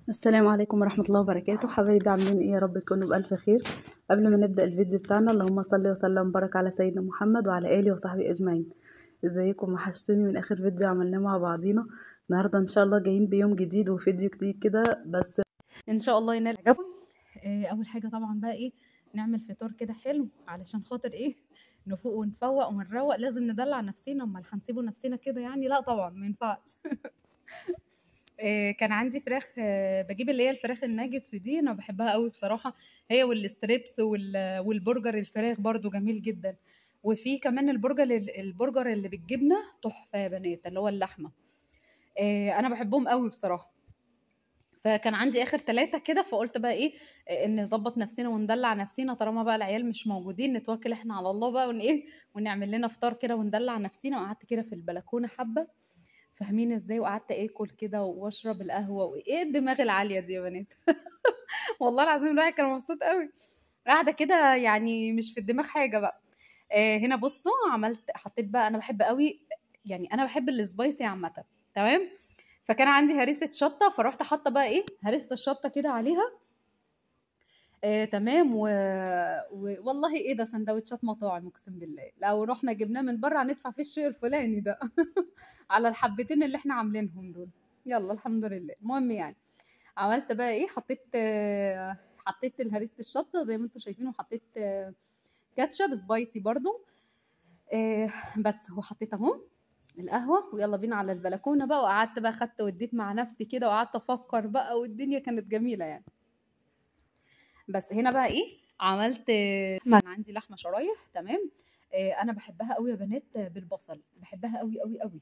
السلام عليكم ورحمة الله وبركاته. حبايبي عاملين ايه؟ يا رب تكونوا بألف خير. قبل ما نبدأ الفيديو بتاعنا، اللهم صل وسلم وبارك على سيدنا محمد وعلى آله وصحبه أجمعين. ازيكم؟ وحشتوني من آخر فيديو عملناه مع بعضينا. النهاردة ان شاء الله جايين بيوم جديد وفيديو جديد كده، بس ان شاء الله ينال عجبكم. اول حاجة طبعا بقى ايه، نعمل فطار كده حلو علشان خاطر ايه، نفوق ونفوق ونروق. لازم ندلع نفسينا، امال هنسيبه نفسنا كده يعني؟ لا طبعا ما ينفعش. كان عندي فراخ، بجيب اللي هي الفراخ الناجتس دي، انا بحبها قوي بصراحه. هي والستريبس والبرجر الفراخ برضو جميل جدا. وفي كمان البرجر اللي بالجبنه تحفه يا بنات، اللي هو اللحمه. انا بحبهم قوي بصراحه. فكان عندي اخر 3 كده، فقلت بقى ايه، ان نظبط نفسنا وندلع نفسينا طالما بقى العيال مش موجودين، نتوكل احنا على الله بقى ون ايه، ونعمل لنا فطار كده وندلع نفسينا. وقعدت كده في البلكونه حبه، فاهمين ازاي، وقعدت اكل كده واشرب القهوه. وايه الدماغ العاليه دي يا بنات؟ والله العظيم الواحد كان مبسوط قوي، قاعده كده يعني مش في الدماغ حاجه بقى. هنا بصوا، حطيت بقى، انا بحب قوي يعني، انا بحب السبايسي عامه. تمام. فكان عندي هريسه شطه، فروحت حاطه بقى ايه، هريسه الشطه كده عليها. تمام والله ايه ده، سندوتشات مطاعم اقسم بالله. لو رحنا جبناه من بره هندفع فيه الشيء الفلاني ده. على الحبتين اللي احنا عاملينهم دول. يلا الحمد لله. المهم يعني، عملت بقى ايه، حطيت الهريسة الشطة زي ما انتم شايفين، وحطيت كاتشب سبايسي برضو. بس وحطيت اهو القهوة، ويلا بينا على البلكونة بقى. وقعدت بقى، خدت وديت مع نفسي كده، وقعدت افكر بقى، والدنيا كانت جميلة يعني. بس هنا بقى ايه، عملت كان عندي لحمة شرايح. تمام. انا بحبها قوي يا بنات بالبصل، بحبها قوي قوي قوي.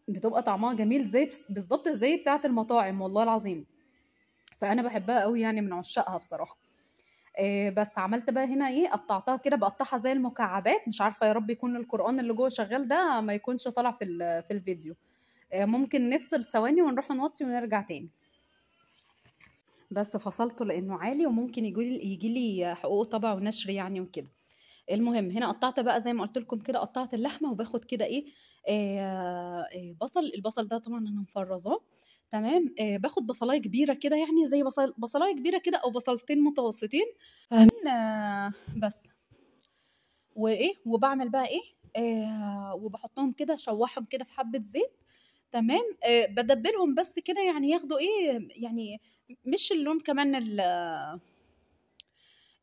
بتبقى طعمها جميل، زي بالظبط زي بتاعة المطاعم والله العظيم. فانا بحبها قوي يعني، من عشاقها بصراحة. بس عملت بقى هنا ايه، قطعتها كده، بقطعها زي المكعبات. مش عارفة، يا رب يكون القرآن اللي جوه شغال ده ما يكونش طالع في الفيديو. ممكن نفصل ثواني ونروح نوطي ونرجع تاني. بس فصلته لانه عالي، وممكن يجي لي حقوق طبع ونشر يعني وكده. المهم هنا قطعت بقى زي ما قلت لكم كده، قطعت اللحمه، وباخد كده ايه، البصل ده طبعا انا مفرزاه. تمام. باخد بصلايه كبيره كده، يعني زي بصلايه كبيره كده، او بصلتين متوسطين. فاهمين؟ بس وايه، وبعمل بقى ايه، وبحطهم كده، اشوحهم كده في حبه زيت. تمام. بدبلهم بس كده، يعني ياخدوا ايه يعني، مش اللون كمان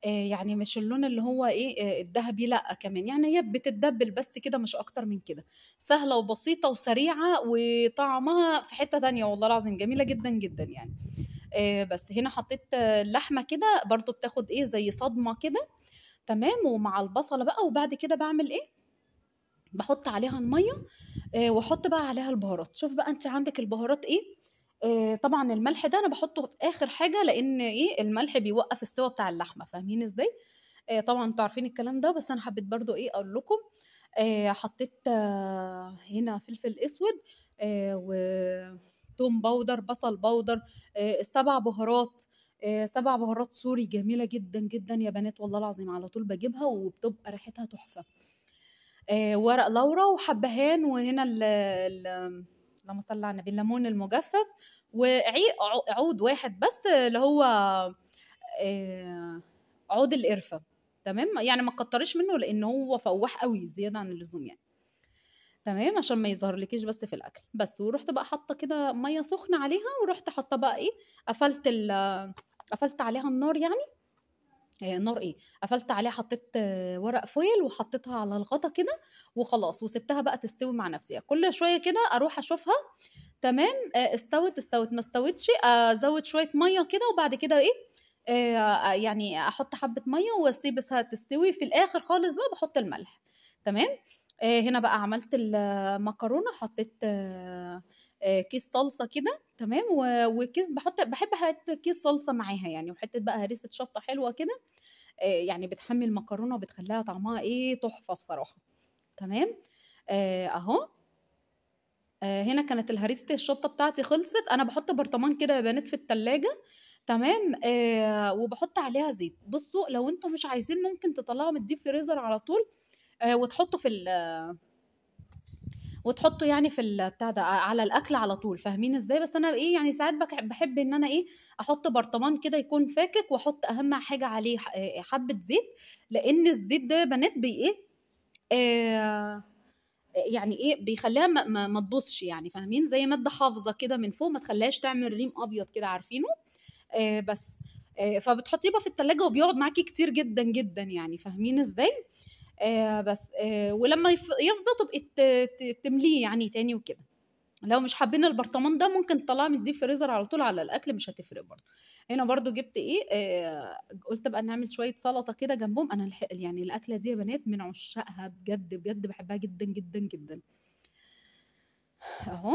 يعني مش اللون اللي هو ايه، الذهبي، لا كمان يعني، هي بتتدبل بس كده، مش اكتر من كده. سهلة وبسيطة وسريعة، وطعمها في حتة تانية والله العظيم، جميلة جدا جدا يعني. بس هنا حطيت اللحمة كده برضو، بتاخد ايه زي صدمة كده. تمام. ومع البصلة بقى، وبعد كده بعمل ايه، بحط عليها المية. واحط بقى عليها البهارات. شوف بقى انت عندك البهارات ايه. طبعا الملح ده انا بحطه في اخر حاجه، لان ايه، الملح بيوقف السوا بتاع اللحمه، فاهمين ازاي؟ طبعا انتوا عارفين الكلام ده، بس انا حبيت برضو ايه اقول لكم. حطيت هنا فلفل اسود، وتوم باودر، بصل باودر، 7 بهارات. 7 بهارات سوري، جميله جدا جدا يا بنات والله العظيم، على طول بجيبها وبتبقى ريحتها تحفه. ورق لورا وحبهان، وهنا اللهم صل على النبي، الليمون المجفف. وعود واحد بس، اللي هو عود القرفة. تمام. يعني ما تكتريش منه، لان هو فواح قوي زياده عن اللزوم يعني. تمام، عشان ما يظهرلكيش بس في الاكل. بس ورحت بقى حاطه كده ميه سخنه عليها، ورحت حاطه بقى ايه، قفلت عليها النار يعني. نار ايه، قفلت عليها، حطيت ورق فويل، وحطيتها على الغطا كده. وخلاص، وسبتها بقى تستوي مع نفسها. كل شويه كده اروح اشوفها. تمام. استوت ما استوتش، ازود شويه ميه كده، وبعد كده ايه، يعني احط حبه ميه واسيبها تستوي. في الاخر خالص بقى بحط الملح. تمام. هنا بقى عملت المكرونه، حطيت كيس صلصه كده. تمام. وكيس بحب احط كيس صلصه معاها يعني، وحته بقى هريسه شطه حلوه كده. يعني بتحمي المكرونه وبتخليها طعمها ايه، تحفه بصراحه. تمام. اهو. هنا كانت الهريسة الشطة بتاعتي خلصت. انا بحط برطمان كده يا بنات في التلاجة. تمام. وبحط عليها زيت. بصوا، لو انتم مش عايزين ممكن تطلعوا من الديب فريزر على طول، وتحطوا وتحطه يعني في بتاع ده على الاكل على طول، فاهمين ازاي؟ بس انا ايه يعني ساعات بحب ان انا ايه احط برطمان كده يكون فاكك، واحط اهم حاجه عليه حبه زيت، لان الزيت ده يا بنات بي ايه آه يعني ايه بيخليها ما تبصش يعني، فاهمين؟ زي ماده حافظه كده من فوق، ما تخليهاش تعمل ريم ابيض كده، عارفينه؟ بس فبتحطيه بقى في التلاجة وبيقعد معاكي كتير جدا جدا يعني، فاهمين ازاي؟ بس ولما يفضى تبقي تمليه يعني تاني وكده. لو مش حابين البرطمان ده ممكن تطلعه من الديب فريزر على طول على الاكل، مش هتفرق برضه. هنا برضه جبت ايه قلت بقى نعمل شويه سلطه كده جنبهم. انا يعني الاكله دي يا بنات من عشاقها بجد بجد، بحبها جدا جدا جدا. اهو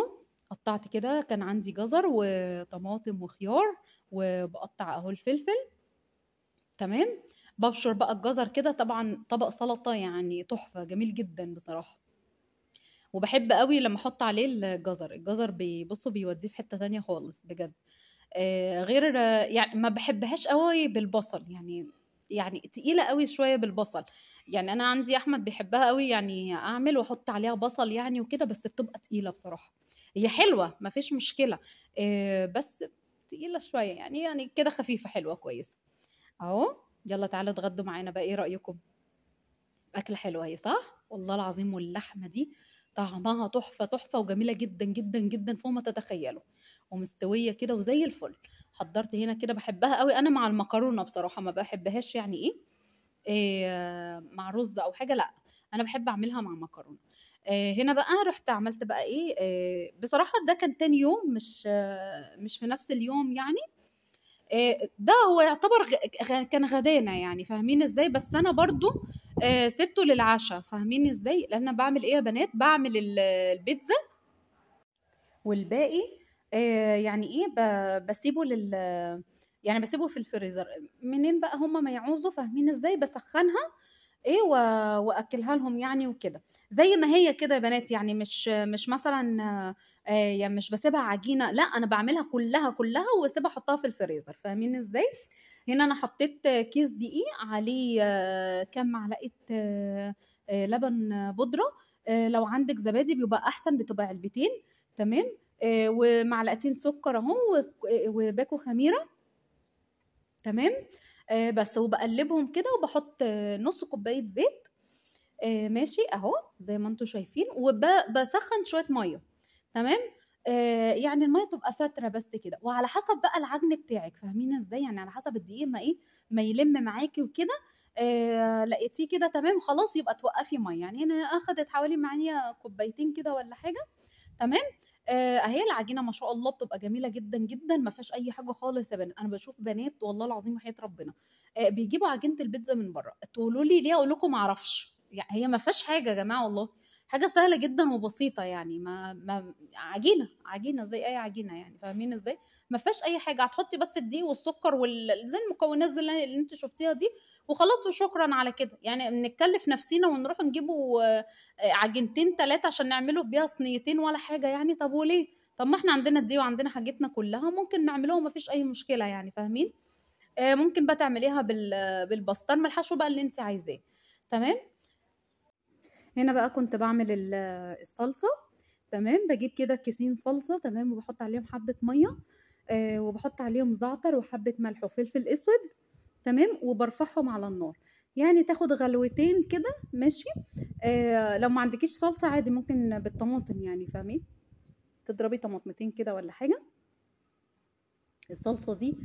قطعت كده، كان عندي جزر وطماطم وخيار، وبقطع اهو الفلفل. تمام. ببشر بقى الجزر كده، طبعا طبق سلطه يعني تحفه جميل جدا بصراحه. وبحب قوي لما احط عليه الجزر بيبصوا بيوديه في حتة تانية خالص بجد. غير يعني ما بحبهاش قوي بالبصل يعني، يعني تقيلة قوي شوية بالبصل. يعني انا عندي احمد بيحبها قوي، يعني اعمل واحط عليها بصل يعني وكده، بس بتبقى تقيلة بصراحة. هي حلوة ما فيش مشكلة، بس تقيلة شوية يعني كده خفيفة حلوة كويسة. اهو يلا تعالوا اتغدوا معانا بقى، ايه رأيكم؟ أكلة حلوة هي صح؟ والله العظيم، واللحمة دي طعمها تحفة تحفة وجميلة جدا جدا جدا فوق ما تتخيلوا، ومستوية كده وزي الفل. حضرت هنا كده، بحبها قوي أنا مع المكرونة بصراحة، ما بحبهاش يعني إيه مع رز أو حاجة، لأ. أنا بحب أعملها مع مكرونة. هنا بقى رحت عملت بقى بصراحة ده كان تاني يوم، مش في نفس اليوم يعني. ده هو يعتبر كان غدانا يعني، فاهمين ازاي؟ بس انا برضو سبته للعشاء، فاهمين ازاي؟ لان انا بعمل ايه يا بنات، بعمل البيتزا والباقي يعني ايه بسيبه يعني بسيبه في الفريزر. منين بقى هما ما يعوزوا، فاهمين ازاي؟ بسخنها واكلها لهم يعني وكده، زي ما هي كده يا بنات يعني، مش مثلا يعني مش بسيبها عجينه، لا انا بعملها كلها كلها واسيبها احطها في الفريزر، فاهمين ازاي؟ هنا انا حطيت كيس دقيق عليه كام معلقه لبن بودره. لو عندك زبادي بيبقى احسن، بتبقى علبتين. تمام. ومعلقتين سكر اهو، وباكو خميره. تمام. بس وبقلبهم كده، وبحط نص كوبايه زيت. ماشي اهو زي ما انتم شايفين، وبسخن شويه ميه. تمام. يعني الميه تبقى فتره بس كده، وعلى حسب بقى العجن بتاعك، فاهمين ازاي؟ يعني على حسب الدقيق ما يلم معاكي وكده. لقيتيه كده تمام خلاص، يبقى توقفي ميه. يعني هنا اخدت حوالي معايا كوبايتين كده ولا حاجه. تمام. اهي العجينه ما شاء الله بتبقى جميله جدا جدا، ما فيهاش اي حاجه خالص يا بنات. انا بشوف بنات والله العظيم وحياه ربنا بيجيبوا عجينه البيتزا من بره، تقولوا لي ليه؟ اقول لكم ما اعرفش، يعني هي ما فيهاش حاجه يا جماعه، والله حاجه سهله جدا وبسيطه يعني. عجينه زي اي عجينه يعني، فاهمين ازاي؟ ما فيهاش اي حاجه، هتحطي بس الدقيق والسكر زي المكونات دي اللي انت شفتيها دي، وخلاص وشكرا على كده. يعني بنتكلف نفسينا ونروح نجيبوا عجينتين ثلاثة عشان نعمله بيها صينيتين ولا حاجة يعني؟ طب وليه؟ طب ما احنا عندنا دي وعندنا حاجتنا كلها، ممكن نعملوها وما فيش أي مشكلة يعني، فاهمين؟ ممكن بقى تعمليها بالبسطرمة، الحشو بقى اللي انت عايزاه. تمام. هنا بقى كنت بعمل الصلصة. تمام. بجيب كده كيسين صلصة، تمام، وبحط عليهم حبة مية، وبحط عليهم زعتر وحبة ملح وفلفل اسود. تمام. وبرفعهم على النار، يعني تاخد غلوتين كده. ماشي. لو ما عندكيش صلصة عادي ممكن بالطماطم يعني، فاهمين؟ تضربي طماطمتين كده ولا حاجة. الصلصة دي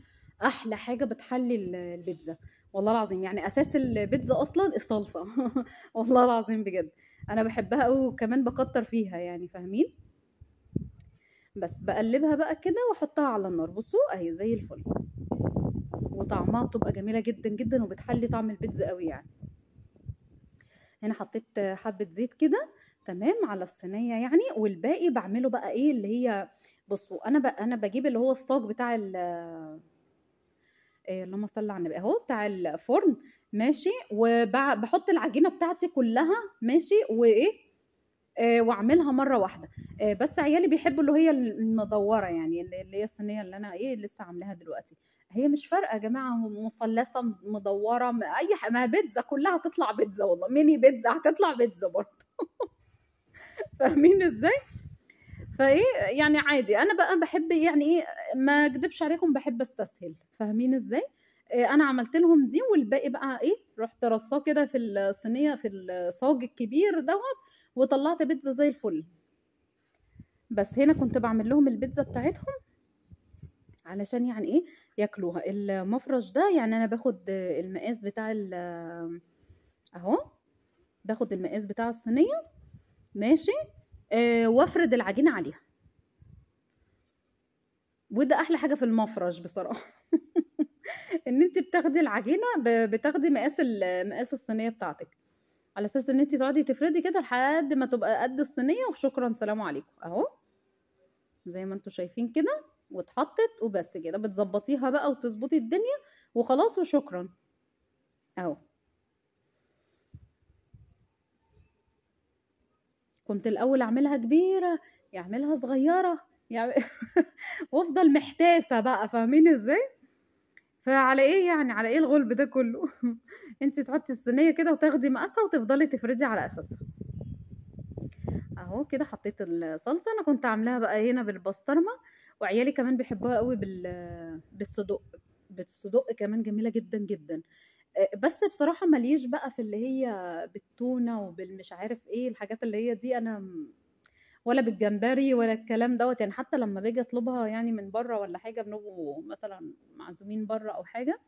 احلى حاجة بتحلي البيتزا، والله العظيم. يعني اساس البيتزا اصلا الصلصة والله العظيم بجد انا بحبها قوي، وكمان بكتر فيها يعني، فاهمين؟ بس بقلبها بقى كده واحطها على النار، بصوا اهي زي الفل، وطعمها بتبقى جميلة جدا جدا وبتحلي طعم البيتزا قوي يعني. هنا حطيت حبة زيت كده، تمام، على الصينية يعني. والباقي بعمله بقى ايه اللي هي، بصوا انا بجيب اللي هو الصاج بتاع اللهم صل على النبي اهو بتاع الفرن. ماشي. وبحط العجينة بتاعتي كلها. ماشي. واعملها مره واحده. بس عيالي بيحبوا اللي هي المدوره يعني، اللي هي الصينيه اللي انا لسه عاملاها دلوقتي. هي مش فارقه يا جماعه، مثلثه مدوره اي ما بيتزا كلها هتطلع بيتزا، والله ميني بيتزا هتطلع بيتزا برضه فاهمين ازاي؟ فايه يعني عادي، انا بقى بحب يعني ايه، ما اكدبش عليكم بحب استسهل، فاهمين ازاي؟ انا عملت لهم دي، والباقي بقى ايه، رحت رصاه كده في الصينيه في الصاج الكبير دوت، وطلعت بيتزا زي الفل. بس هنا كنت بعمل لهم البيتزا بتاعتهم علشان يعني ايه ياكلوها. المفرش ده يعني انا باخد المقاس بتاع اهو، باخد المقاس بتاع الصينيه، ماشي، وافرد العجينه عليها. وده احلى حاجه في المفرش بصراحه. ان انت بتاخدي العجينه، بتاخدي مقاس الصينيه بتاعتك، على اساس ان انت تقعدي تفردي كده لحد ما تبقى قد الصينيه، وشكرا سلام عليكم اهو، زي ما انتوا شايفين كده، واتحطت وبس كده، بتظبطيها بقى وتظبطي الدنيا وخلاص وشكرا اهو. كنت الاول اعملها كبيره، يعملها صغيره يعني وافضل محتاسه بقى، فاهمين ازاي؟ فعلى ايه يعني، على ايه الغلب ده كله؟ انت تحطي الصينيه كده وتاخدي مقاسها وتفضلي تفردي على اساسها اهو كده. حطيت الصلصه، انا كنت عاملاها بقى هنا بالبسطرمه، وعيالي كمان بيحبوها قوي بالصدق. بالصدق كمان جميله جدا جدا. بس بصراحه ماليش بقى في اللي هي بالتونه وبالمش عارف ايه الحاجات اللي هي دي، انا ولا بالجمبري ولا الكلام دوت يعني. حتى لما باجي اطلبها يعني من بره ولا حاجه، بنبقوا مثلا معزومين بره او حاجه،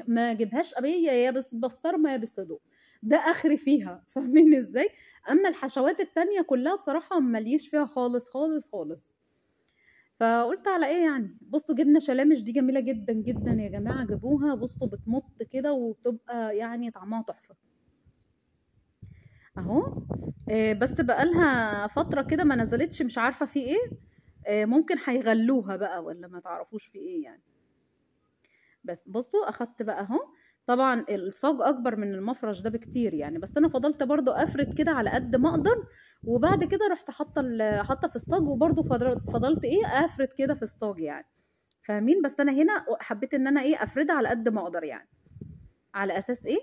ما اجيبهاش قبيه، يا بس بسطرمه يا بالصدوق، ده اخري فيها. فاهمين ازاي؟ اما الحشوات التانية كلها بصراحه ماليش فيها خالص خالص خالص. فقلت على ايه يعني. بصوا جبنه شلامش دي جميله جدا جدا يا جماعه، جيبوها بصوا بتمط كده وبتبقى يعني طعمها تحفه اهو. بس بقالها فتره كده ما نزلتش، مش عارفه في ايه. ممكن هيغلوها بقى ولا ما تعرفوش في ايه يعني. بس بصوا اخدت بقى اهو، طبعا الصاج اكبر من المفرش ده بكتير يعني، بس انا فضلت برضو افرد كده على قد ما اقدر، وبعد كده رحت حاطه في الصاج، وبرضو فضلت ايه افرد كده في الصاج يعني، فاهمين؟ بس انا هنا حبيت ان انا ايه افردها على قد ما اقدر يعني، على اساس ايه،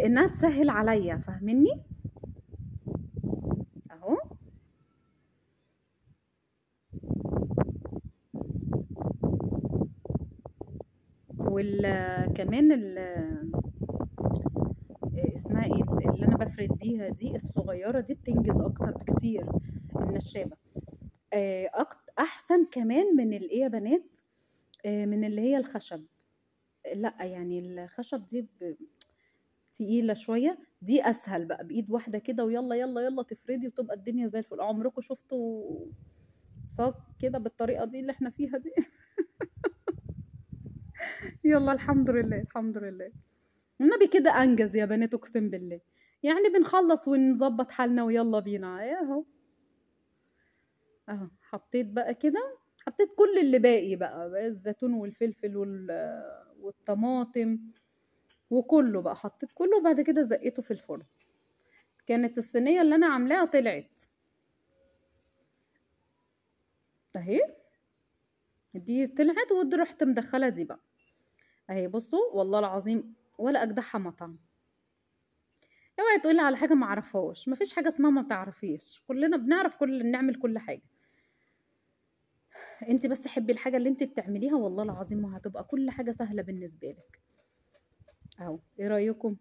انها تسهل عليا، فاهميني؟ اهو. وكمان اسمها ايه اللي انا بفرد بيها دي، الصغيره دي بتنجز اكتر بكتير، النشابه. احسن كمان من الايه يا بنات، من اللي هي الخشب. لا يعني الخشب دي تقيله شويه، دي اسهل بقى بايد واحده كده، ويلا يلا يلا تفردي وتبقى الدنيا زي الفل. عمركم شفتوا صاج كده بالطريقه دي اللي احنا فيها دي؟ يلا الحمد لله الحمد لله. النبي كده انجز يا بنات اقسم بالله، يعني بنخلص ونظبط حالنا ويلا بينا اهو. اهو حطيت بقى كده، حطيت كل اللي باقي بقى الزيتون والفلفل والطماطم وكله بقى، حطيت كله، وبعد كده زقيته في الفرن. كانت الصينية اللي انا عاملاها طلعت اهي، دي طلعت، ودي رحت مدخلة دي بقى اهي. بصوا والله العظيم ولا اجدعها مطعم. اوعي تقولي على حاجة ما اعرفهاش، مفيش حاجة اسمها ما تعرفيش، كلنا بنعرف، نعمل كل حاجة. انت بس حبي الحاجة اللي انت بتعمليها والله العظيم، وهتبقى كل حاجة سهلة بالنسبة لك اهو. ايه رأيكم؟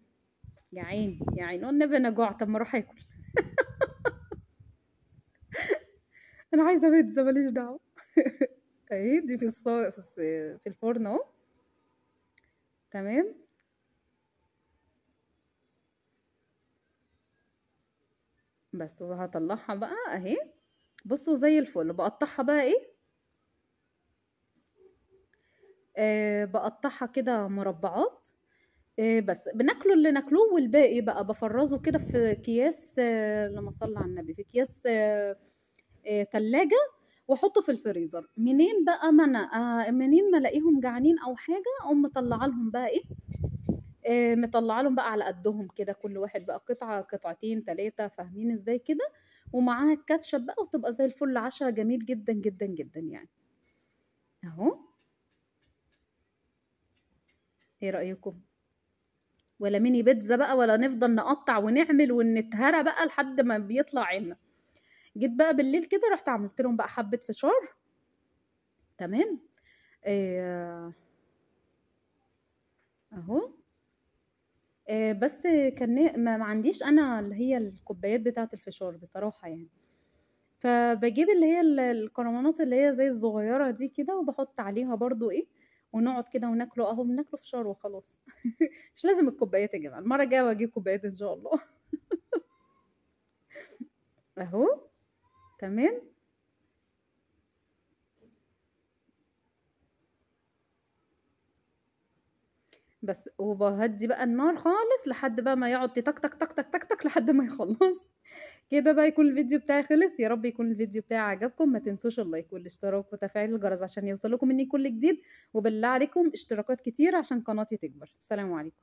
يا عيني يا عيني والنبي انا جوعت، طب ما اروح اكل. انا عايزه بيتزا ماليش دعوه. اهي دي في الفرن اهو، تمام. بس وهطلعها بقى اهي، بصوا زي الفل. بقطعها بقى ايه، بقطعها كده مربعات. بس بناكله اللي ناكلوه، والباقي بقى بفرزه كده في اكياس، اللهم صل على النبي، في اكياس تلاجة، واحطه في الفريزر. منين بقى ما انا منين ما الاقيهم جعانين او حاجه، اقوم مطلعه لهم بقى ايه، مطلعه لهم بقى على قدهم كده، كل واحد بقى قطعه قطعتين ثلاثه، فاهمين ازاي كده؟ ومعاها الكاتشب بقى، وتبقى زي الفل، عشاء جميل جدا جدا جدا يعني اهو. ايه رايكم؟ ولا ميني بيتزا بقى، ولا نفضل نقطع ونعمل ونتهرى بقى لحد ما بيطلع عنا. جيت بقى بالليل كده رحت عملت لهم بقى حبة فشار. تمام. اهو. بس كان ما عنديش انا اللي هي الكوبايات بتاعة الفشار بصراحة يعني، فبجيب اللي هي الكرمانات اللي هي زي الصغيرة دي كده، وبحط عليها برضو ايه، ونقعد كده وناكله اهو، بناكله فشار وخلاص. مش لازم الكوبايات يا جماعة، المرة الجاية واجيب كوبايات ان شاء الله. اهو. تمام. بس وبهدي بقى النار خالص لحد بقى ما يقعد تك تك تك تك تك تك لحد ما يخلص. كده بقى يكون الفيديو بتاعي خلص. يا رب يكون الفيديو بتاعي عجبكم، ما تنسوش اللايك والاشتراك وتفعيل الجرس عشان يوصلكم مني كل جديد، وبالله عليكم اشتراكات كتير عشان قناتي تكبر. السلام عليكم.